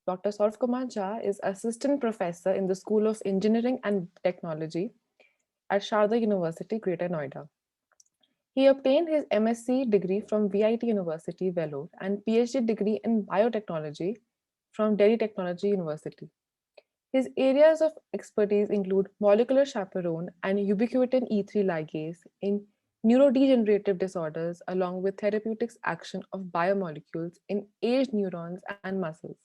Dr. Saurav Kumar Jha is Assistant Professor in the School of Engineering and Technology at Sharda University, Greater Noida. He obtained his MSc degree from VIT University, Vellore, and PhD degree in biotechnology from Delhi Technology University. His areas of expertise include molecular chaperone and ubiquitin E3 ligase in neurodegenerative disorders, along with therapeutics action of biomolecules in aged neurons and muscles.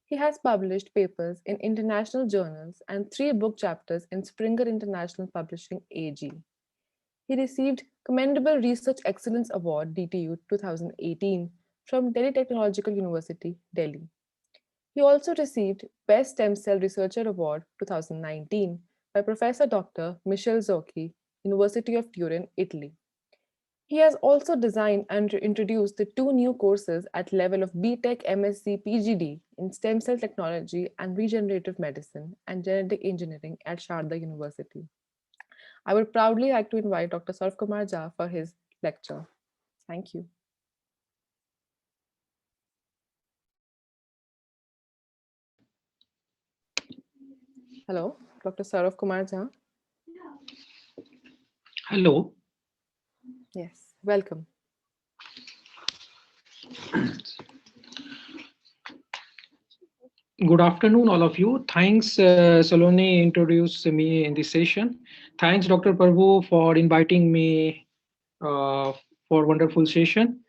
He has published papers in international journals and 3 book chapters in Springer International Publishing AG. He received Commendable Research Excellence Award DTU 2018 from Delhi Technological University, Delhi. He also received Best Stem Cell Researcher Award 2019 by Professor Dr. Michel Zocchi, University of Turin, Italy. He has also designed and introduced the 2 new courses at level of BTech MSc PGD in stem cell technology and regenerative medicine and genetic engineering at Sharda University. I would proudly like to invite Dr. Saurav Kumar Jha for his lecture. Thank you. Hello, Dr. Saurav Kumar Jha. Hello. Yes, welcome. Good afternoon, all of you. Thanks, Saloni, introduced me in this session. Thanks, Dr. Prabhu, for inviting me for wonderful session.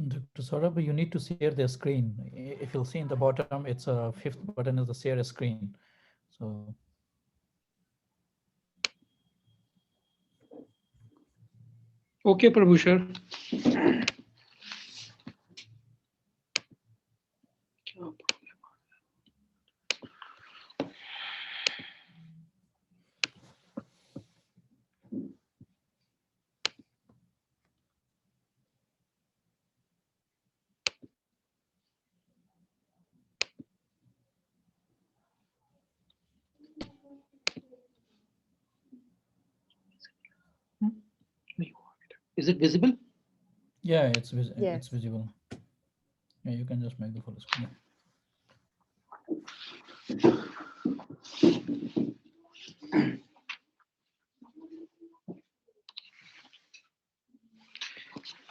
Dr. Saurabh, you need to share the screen. If you'll see in the bottom, it's a fifth button is the share screen. So Okay, Prabhu, sir. Is it visible? yeah, it's Yes. visible. Yeah, you can just make the full screen.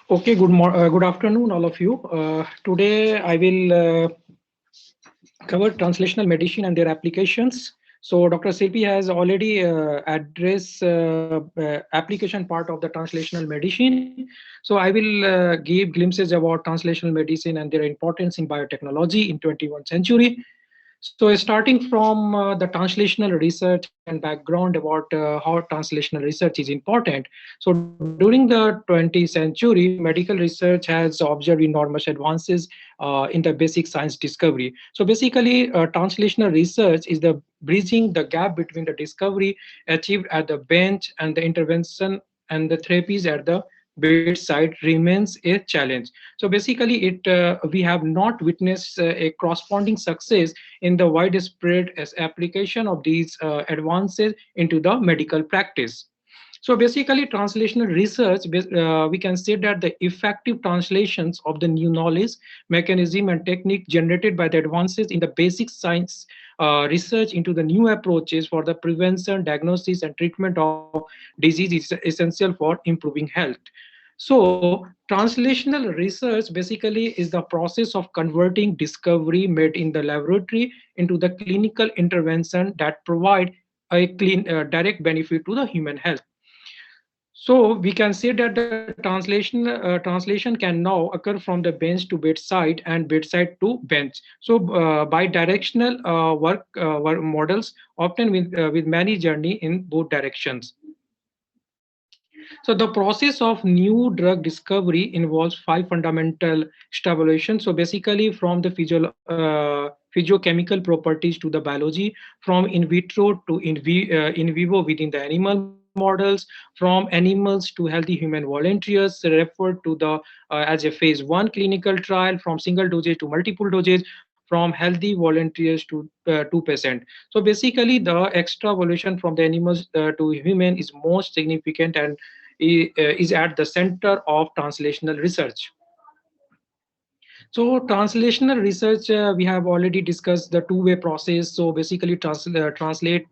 Okay, good afternoon, all of you. Today I will cover translational medicine and their applications. So Dr. Silpi has already addressed application part of the translational medicine. So I will give glimpses about translational medicine and their importance in biotechnology in 21st century. So starting from the translational research and background about how translational research is important. So during the 20th century, medical research has observed enormous advances in the basic science discovery. So basically, translational research is the bridging the gap between the discovery achieved at the bench and the intervention and the therapies at the bedside remains a challenge. So basically, we have not witnessed a corresponding success in the widespread application of these advances into the medical practice. So basically, translational research, we can say that the effective translations of the new knowledge, mechanism, and technique generated by the advances in the basic science research into the new approaches for the prevention, diagnosis, and treatment of disease is essential for improving health. So, translational research basically is the process of converting discovery made in the laboratory into the clinical intervention that provide a clean, direct benefit to the human health. So we can say that the translation can now occur from the bench to bedside and bedside to bench. So bi-directional work models often with many journey in both directions. So the process of new drug discovery involves five fundamental stabilizations. So basically from the physiochemical properties to the biology, from in vitro to in vivo within the animal models, from animals to healthy human volunteers, referred to the as a phase 1 clinical trial, from single dosage to multiple dosage, from healthy volunteers to patient. So basically the extra evolution from the animals to human is most significant and is at the center of translational research. So translational research, we have already discussed the two-way process. So basically translate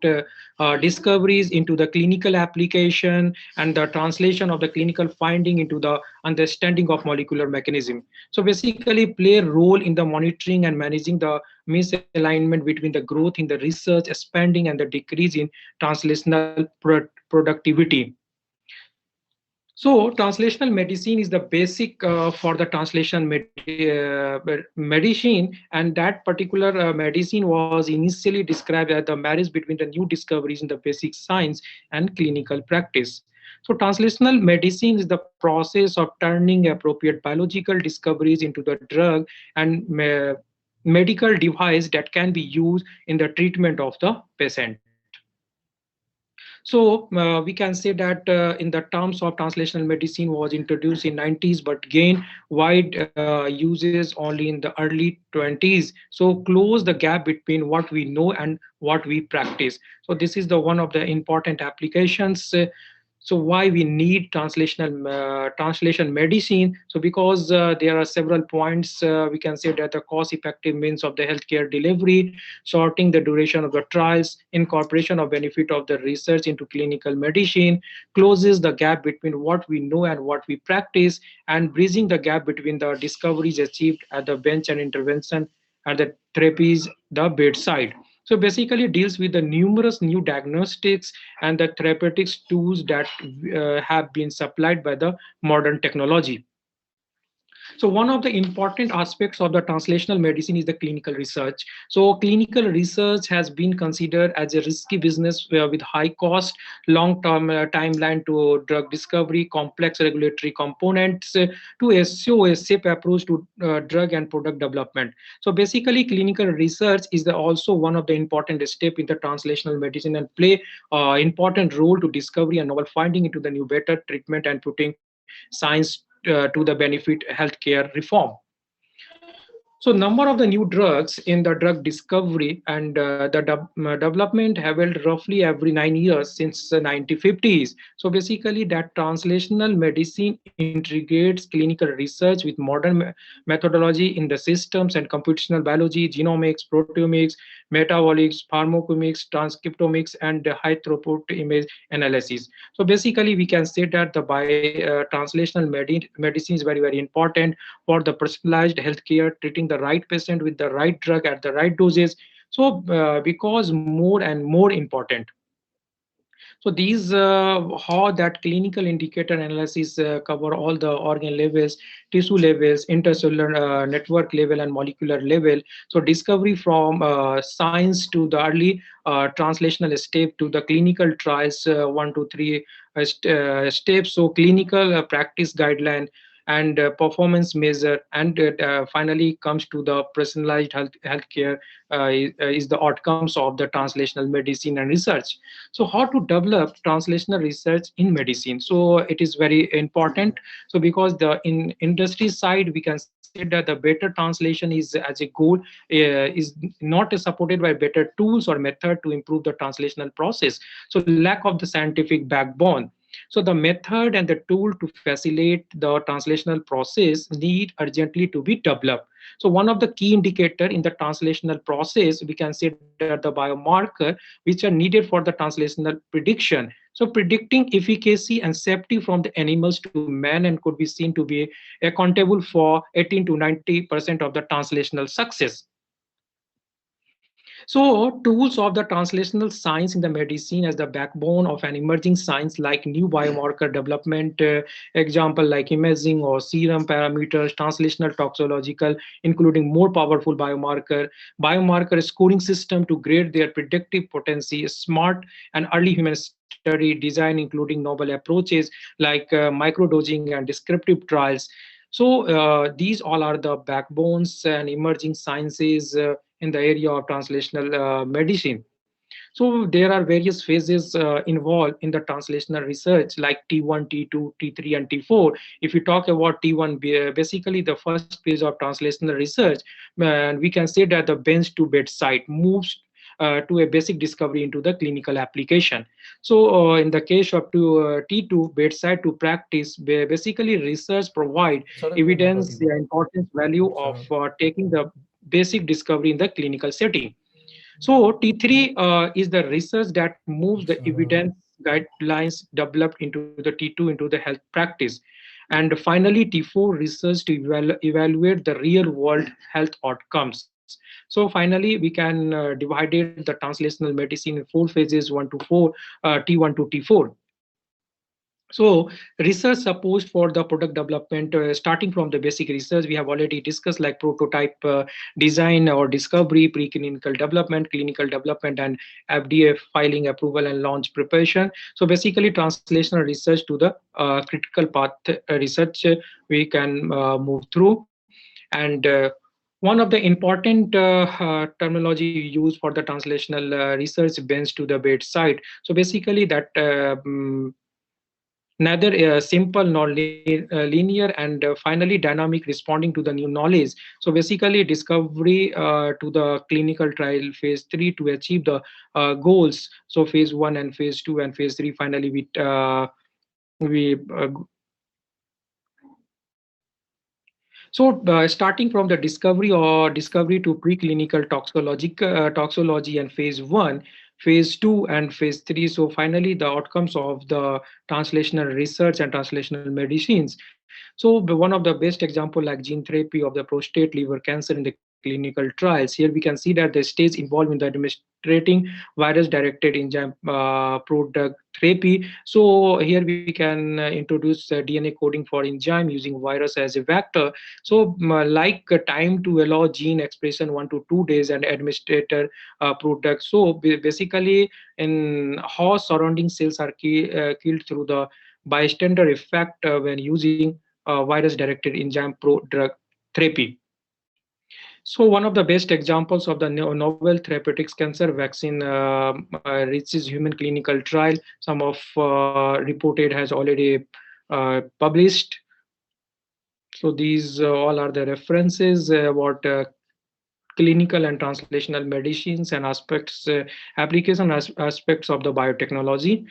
discoveries into the clinical application and the translation of the clinical finding into the understanding of molecular mechanism. So basically play a role in the monitoring and managing the misalignment between the growth in the research, expanding and the decrease in translational productivity. So translational medicine is the basic for the medicine, and that particular medicine was initially described as the marriage between the new discoveries in the basic science and clinical practice. So translational medicine is the process of turning appropriate biological discoveries into the drug and medical device that can be used in the treatment of the patient. So we can say that in the terms of translational medicine was introduced in 90s but gained wide uses only in the early 20s. So close the gap between what we know and what we practice. So this is the one of the important applications. So why we need translation medicine? So because there are several points, we can say that the cost effective means of the healthcare delivery, shortening the duration of the trials, incorporation of benefit of the research into clinical medicine, closes the gap between what we know and what we practice, and bridging the gap between the discoveries achieved at the bench and intervention at the therapies the bedside. So basically deals with the numerous new diagnostics and the therapeutics tools that have been supplied by the modern technology. So one of the important aspects of the translational medicine is the clinical research. So clinical research has been considered as a risky business with high cost, long-term timeline to drug discovery, complex regulatory components to ensure a safe approach to drug and product development. So basically clinical research is also one of the important step in the translational medicine and play important role to discovery and novel finding into the new better treatment and putting science to the benefit healthcare reform. So number of the new drugs in the drug discovery and development have held roughly every 9 years since the 1950s. So basically that translational medicine integrates clinical research with modern methodology in the systems and computational biology, genomics, proteomics, metabolics, pharmacomics, transcriptomics, and high throughput image analysis. So basically we can say that the translational medicine is very, very important for the personalized healthcare, treating the right patient with the right drug at the right doses. So because more and more important. So these how that clinical indicator analysis cover all the organ levels, tissue levels, intercellular network level, and molecular level. So discovery from science to the early translational step to the clinical trials, 1 to 3 steps. So clinical practice guideline and performance measure, and finally comes to the personalized healthcare is the outcomes of the translational medicine and research. So how to develop translational research in medicine? So it is very important. So because the in industry side, we can say that the better translation is as a goal is not supported by better tools or method to improve the translational process. So lack of the scientific backbone. So the method and the tool to facilitate the translational process need urgently to be developed. So one of the key indicator in the translational process, we can say that the biomarker which are needed for the translational prediction. So predicting efficacy and safety from the animals to man and could be seen to be accountable for 18 to 90% of the translational success. So tools of the translational science in the medicine as the backbone of an emerging science like new biomarker development, example like imaging or serum parameters, translational toxicological, including more powerful biomarker scoring system to grade their predictive potency, smart and early human study design, including novel approaches like microdosing and descriptive trials. So these all are the backbones and emerging sciences in the area of translational medicine. So there are various phases involved in the translational research like T1, T2, T3, and T4. If we talk about T1, basically the first phase of translational research, and we can say that the bench to bedside moves to a basic discovery into the clinical application. So in the case of T2, bedside to practice, basically research provide Saurabh, you're not evidence the audible. importance value of Saurabh. taking the basic discovery in the clinical setting. So T3 is the research that moves the Saurabh. evidence guidelines developed into the T2 into the health practice. And finally, T4 research to evaluate the real world health outcomes. So finally, we can divide it, the translational medicine in four phases, 1 to 4, T1 to T4. So research supposed for the product development, starting from the basic research, we have already discussed like prototype design or discovery, preclinical development, clinical development, and FDA filing approval and launch preparation. So basically translational research to the critical path research we can move through. And one of the important terminology used for the translational research bench to the bedside. So basically that neither simple nor linear, and finally dynamic, responding to the new knowledge. So basically discovery to the clinical trial phase 3 to achieve the goals. So phase 1 and phase 2 and phase 3, finally we so starting from the discovery to preclinical toxology and phase 1, phase 2, and phase 3. So finally the outcomes of the translational research and translational medicines. So one of the best example like gene therapy of the prostate, liver cancer in the clinical trials. Here we can see that the stage involved in the administrating virus-directed enzyme product therapy. So here we can introduce DNA coding for enzyme using virus as a vector. So like time to allow gene expression 1 to 2 days and administrator product. So basically in how surrounding cells are killed through the bystander effect when using virus-directed enzyme drug therapy. So one of the best examples of the novel therapeutics cancer vaccine reaches human clinical trial. Some of reported has already published. So these all are the references about clinical and translational medicines and aspects, application aspects of the biotechnology.